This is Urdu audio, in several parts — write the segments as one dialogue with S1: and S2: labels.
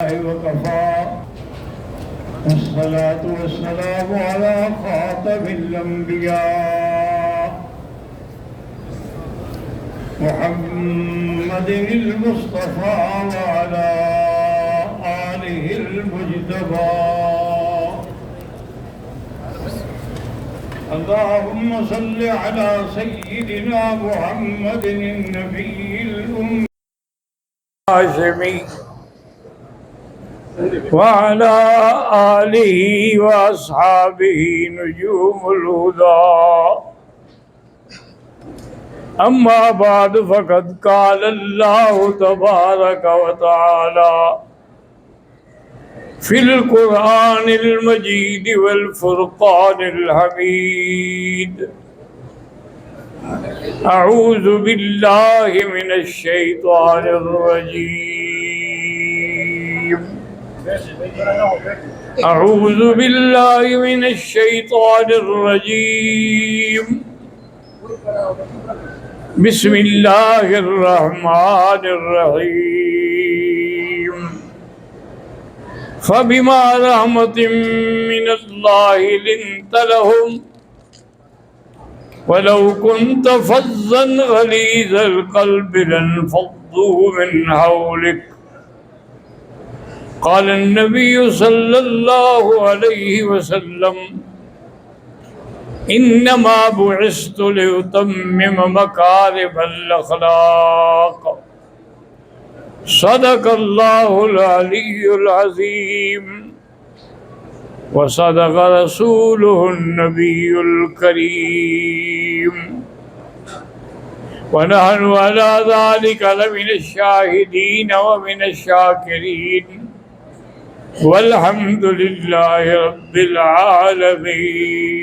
S1: لله وكفى والصلاة والسلام على خاتم الأنبياء محمد المصطفى وعلى آله المجتبى اللهم صل على سيدنا محمد النبي الأمي الهاشمي وعلى آله وأصحابه نجوم الهدى. أما بعد فقد قال الله تبارك وتعالى في القرآن المجيد والفرقان الحميد: أعوذ بالله من الشيطان الرجيم. أعوذ بالله من الشيطان الرجيم. بسم الله الرحمن الرحيم. فبما رحمة من الله لنت لهم ولو كنت فظا غليظ القلب لانفضوا من حولك. قال النبي صلى الله عليه وسلم: إنما بعثت لأتمم مكارم الأخلاق. صدق الله العلي العظيم وصدق رسوله النبي الكريم، ونحن على ذلك لمن الشاهدين ومن الشاكرين، والحمد لله رب العالمين.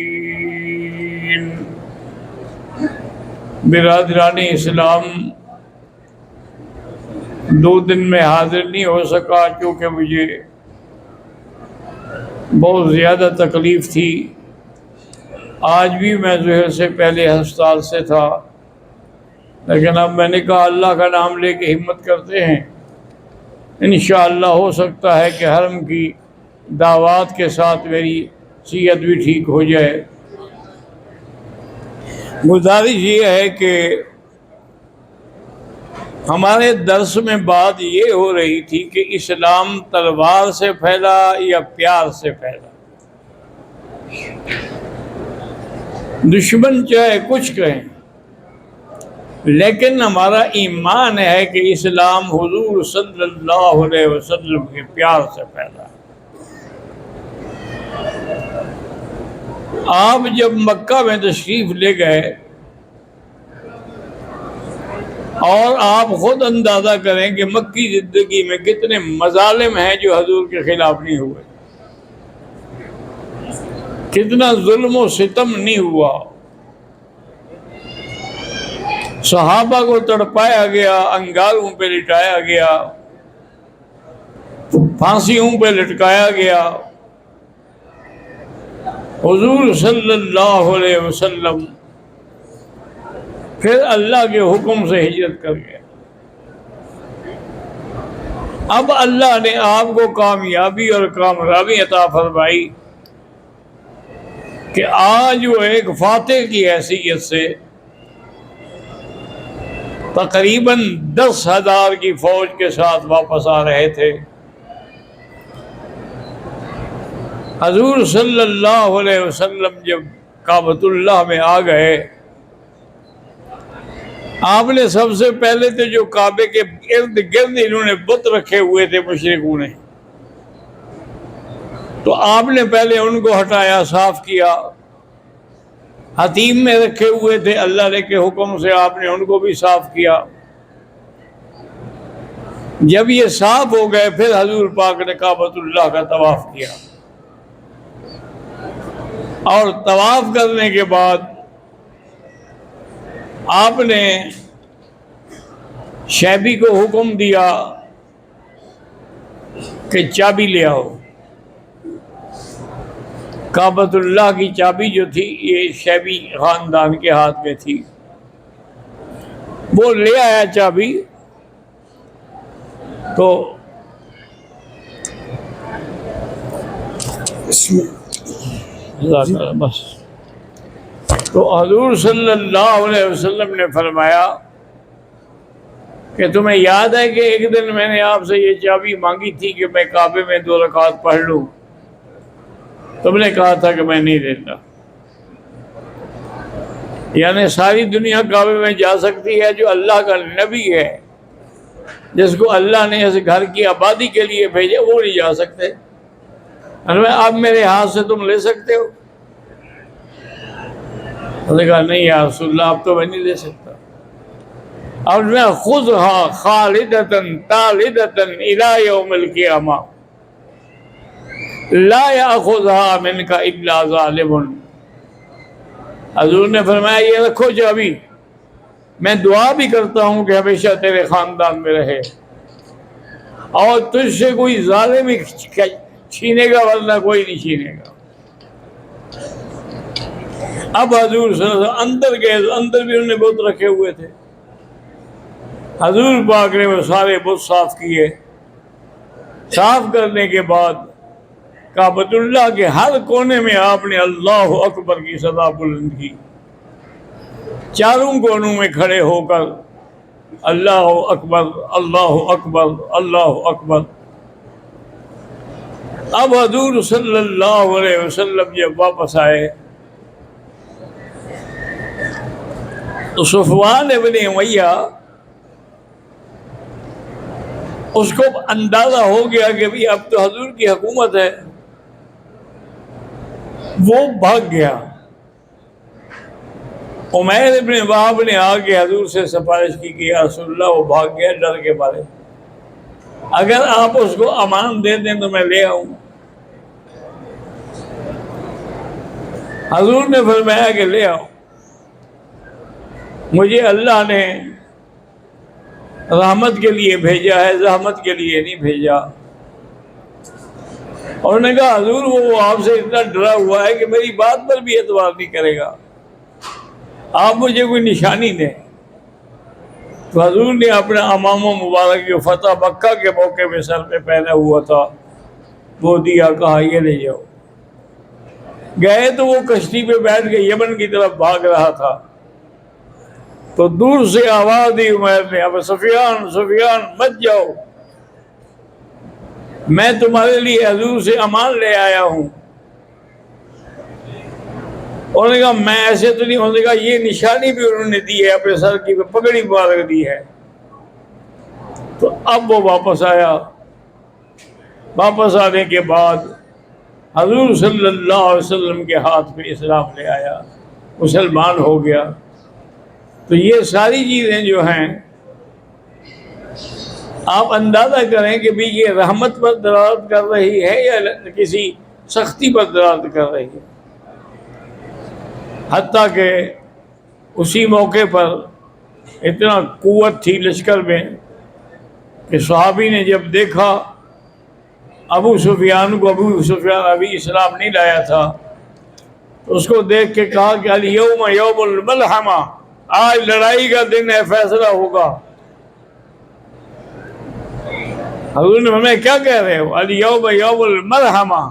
S1: برادران اسلام، 2 دن میں حاضر نہیں ہو سکا کیونکہ مجھے بہت زیادہ تکلیف تھی. آج بھی میں ظہر سے پہلے ہسپتال سے تھا، لیکن اب میں نے کہا اللہ کا نام لے کے ہمت کرتے ہیں. انشاءاللہ ہو سکتا ہے کہ حرم کی دعوات کے ساتھ میری صحت بھی ٹھیک ہو جائے. گزارش یہ ہے کہ ہمارے درس میں بات یہ ہو رہی تھی کہ اسلام تلوار سے پھیلا یا پیار سے پھیلا. دشمن چاہے کچھ کہیں، لیکن ہمارا ایمان ہے کہ اسلام حضور صلی اللہ علیہ وسلم کے پیار سے پھیلا. آپ جب مکہ میں تشریف لے گئے اور آپ خود اندازہ کریں کہ مکی زندگی میں کتنے مظالم ہیں جو حضور کے خلاف نہیں ہوئے، کتنا ظلم و ستم نہیں ہوا. صحابہ کو تڑپایا گیا، انگاروں پہ لٹایا گیا، پھانسیوں پہ لٹکایا گیا. حضور صلی اللہ علیہ وسلم پھر اللہ کے حکم سے ہجرت کر گئے. اب اللہ نے آپ کو کامیابی اور کامرانی عطا فرمائی کہ آج وہ ایک فاتح کی حیثیت سے تقریباً 10,000 کی فوج کے ساتھ واپس آ رہے تھے. حضور صلی اللہ علیہ وسلم جب کعبۃ اللہ میں آ گئے، آپ نے سب سے پہلے تو جو کعبے کے ارد گرد انہوں نے بت رکھے ہوئے تھے مشرکوں نے، تو آپ نے پہلے ان کو ہٹایا، صاف کیا. حتیم میں رکھے ہوئے تھے، اللہ کے حکم سے آپ نے ان کو بھی صاف کیا. جب یہ صاف ہو گئے پھر حضور پاک نے کعبۃ اللہ کا طواف کیا، اور طواف کرنے کے بعد آپ نے شیبی کو حکم دیا کہ چابی لے آؤ. کعبۃ اللہ کی چابی جو تھی یہ شیبی خاندان کے ہاتھ میں تھی. وہ لے آیا چابی، تو بس تو حضور صلی اللہ علیہ وسلم نے فرمایا کہ تمہیں یاد ہے کہ ایک دن میں نے آپ سے یہ چابی مانگی تھی کہ میں کعبے میں 2 رکعت پڑھ لوں، تم نے کہا تھا کہ میں نہیں دیتا۔ یعنی ساری دنیا کعبے میں جا سکتی ہے، جو اللہ کا نبی ہے جس کو اللہ نے اس گھر کی آبادی کے لیے بھیجے وہ نہیں جا سکتے۔ اب میرے ہاتھ سے تم لے سکتے ہو؟ انہوں نے کہا نہیں یا رسول اللہ اب تو میں نہیں لے سکتا۔ اب میں خذھا خالدۃ طالدۃ الی یوم القیامہ لا یاخذھا منک الا ظالم۔ حضور نے فرمایا یہ رکھو چابی، میں دعا بھی کرتا ہوں کہ ہمیشہ تیرے خاندان میں رہے، اور تجھ سے کوئی ظالم ہی چھینے گا ورنہ کوئی نہیں چھینے گا۔ اب حضور صلی اللہ علیہ وسلم اندر گئے، اندر بھی انہوں نے بت رکھے ہوئے تھے۔ حضور پاک نے وہ سارے بت صاف کیے، صاف کرنے کے بعد کعبۃ اللہ کے ہر کونے میں آپ نے اللہ اکبر کی صدا بلند کی، چاروں کونوں میں کھڑے ہو کر اللہ اکبر اللہ اکبر اللہ اکبر۔ اب حضور صلی اللہ علیہ وسلم جب واپس آئے تو صفوان ابن امیہ اس کو اندازہ ہو گیا کہ بھی اب تو حضور کی حکومت ہے، وہ بھاگ گیا۔ عمیر ابن وہب نے آ کے حضور سے سفارش کی کہ یا رسول اللہ وہ بھاگ گیا ڈر کے مارے، اگر آپ اس کو امان دے دیں تو میں لے آؤں۔ حضور نے فرمایا کہ لے آؤ، مجھے اللہ نے رحمت کے لیے بھیجا ہے، زحمت کے لیے نہیں بھیجا۔ اور نے کہا حضور وہ آپ سے اتنا ڈرا ہوا ہے کہ میری بات پر بھی اعتبار نہیں کرے گا، آپ مجھے کوئی نشانی دیں۔ تو حضور نے اپنا امامہ مبارک جو فتح مکہ کے موقع میں سر پہ پہنا ہوا تھا وہ دیا، کہا یہ لے جاؤ۔ گئے تو وہ کشتی پہ بیٹھ کے یمن کی طرف بھاگ رہا تھا، تو دور سے آواز دی عمیر نے اب سفیان سفیان مت جاؤ، میں تمہارے لیے حضور سے امان لے آیا ہوں۔ انہوں نے کہا میں ایسے تو نہیں، انہوں نے کہا یہ نشانی بھی انہوں نے دی ہے، اپنے سر کی پگڑی مبارک دی ہے۔ تو اب وہ واپس آیا، واپس آنے کے بعد حضور صلی اللہ علیہ وسلم کے ہاتھ پہ اسلام لے آیا، مسلمان ہو گیا۔ تو یہ ساری چیزیں جو ہیں آپ اندازہ کریں کہ بھی یہ رحمت پر دلالت کر رہی ہے یا کسی سختی پر دلالت کر رہی ہے۔ حتیٰ کہ اسی موقع پر اتنا قوت تھی لشکر میں کہ صحابی نے جب دیکھا ابو سفیان کو، ابو سفیان ابھی اسلام نہیں لایا تھا، تو اس کو دیکھ کے کہا کہ الیوم یوم الملحمہ، آج لڑائی کا دن ہے، فیصلہ ہوگا۔ حضور نے ہمیں کیا کہہ رہے ہو؟ الیوم یوم الملحمہ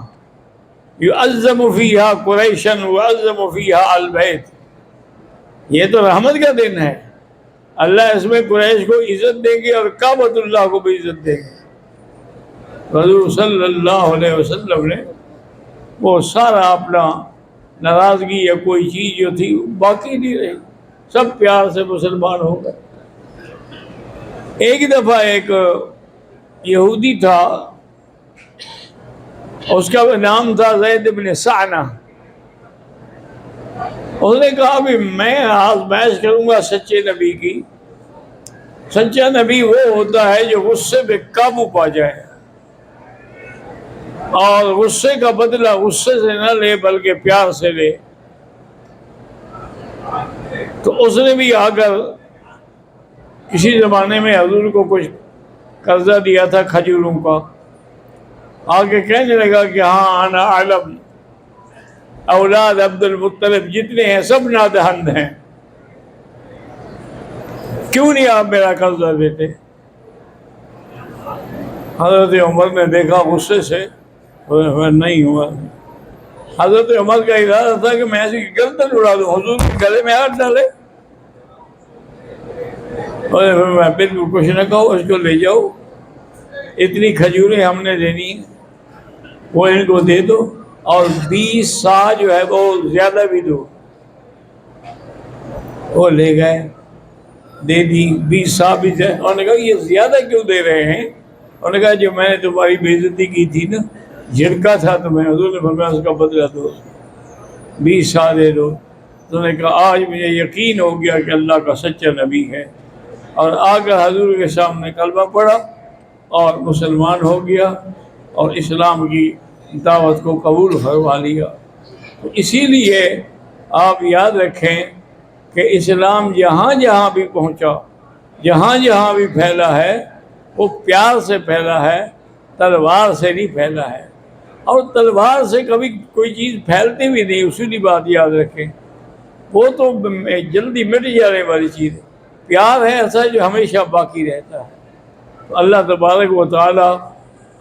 S1: یعظم فیہا قریشا ویعظم فیہا البیت، یہ تو رحمت کا دن ہے، اللہ اس میں قریش کو عزت دیں گے اور کعبۃ اللہ کو بھی عزت دیں گے۔ حضور صلی اللہ علیہ وسلم نے وہ سارا اپنا ناراضگی یا کوئی چیز جو تھی باقی نہیں رہی، سب پیار سے مسلمان ہو گئے۔ ایک دفعہ ایک یہودی تھا، اس کا نام تھا زید بن سعنہ، اس نے کہا بھی میں آزمائش کروں گا سچے نبی کی۔ سچا نبی وہ ہوتا ہے جو غصے پہ قابو پا جائے اور غصے کا بدلہ غصے سے نہ لے بلکہ پیار سے لے۔ تو اس نے بھی آ کر کسی زمانے میں حضور کو کچھ قرضہ دیا تھا کھجوروں کا، آگے کہنے لگا کہ ہاں انا اعلم، اولاد عبد المطلب جتنے ہیں سب نادہند ہیں، کیوں نہیں آپ میرا قرضہ دیتے؟ حضرت عمر نے دیکھا غصے سے، نہیں ہوا، حضرت عمر کا ارادہ تھا کہ میں ایسی گردن اڑا دوں، حضور کے گلے میں ہاتھ ڈالے، اور میں بالکل کچھ نہ کہو، اس کو لے جاؤ، اتنی کھجوریں ہم نے دینی ہیں، وہ ان کو دے دو، اور 20 سا جو ہے وہ زیادہ بھی دو۔ وہ لے گئے، دے دی 20 سا بھی تھے۔ انہوں نے کہا یہ زیادہ کیوں دے رہے ہیں؟ انہوں نے کہا جو میں نے تمہاری بے عزتی کی تھی نا، جھڑکا تھا تمہیں، حضور نے فرمایا اس کا بدلہ دو، 20 سا دے دو۔ تو انہوں نے کہا آج مجھے یقین ہو گیا کہ اللہ کا سچا نبی ہے، اور آ کر حضور کے سامنے کلمہ پڑھا اور مسلمان ہو گیا، اور اسلام کی دعوت کو قبول فرما لیا۔ تو اسی لیے آپ یاد رکھیں کہ اسلام جہاں جہاں بھی پہنچا، جہاں جہاں بھی پھیلا ہے، وہ پیار سے پھیلا ہے، تلوار سے نہیں پھیلا ہے۔ اور تلوار سے کبھی کوئی چیز پھیلتی بھی نہیں، اسی بات یاد رکھیں، وہ تو جلدی مٹ جانے والی چیز ہے۔ پیار ہے ایسا جو ہمیشہ باقی رہتا ہے۔ تو اللہ تبارک و تعالی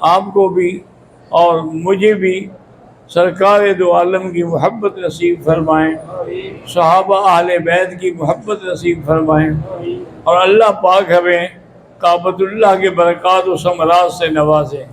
S1: آپ کو بھی اور مجھے بھی سرکار دو عالم کی محبت نصیب فرمائیں، صحابہ اہل بیت کی محبت نصیب فرمائیں، اور اللہ پاک ہمیں کعبۃ اللہ کے برکات و ثمرات سے نوازیں۔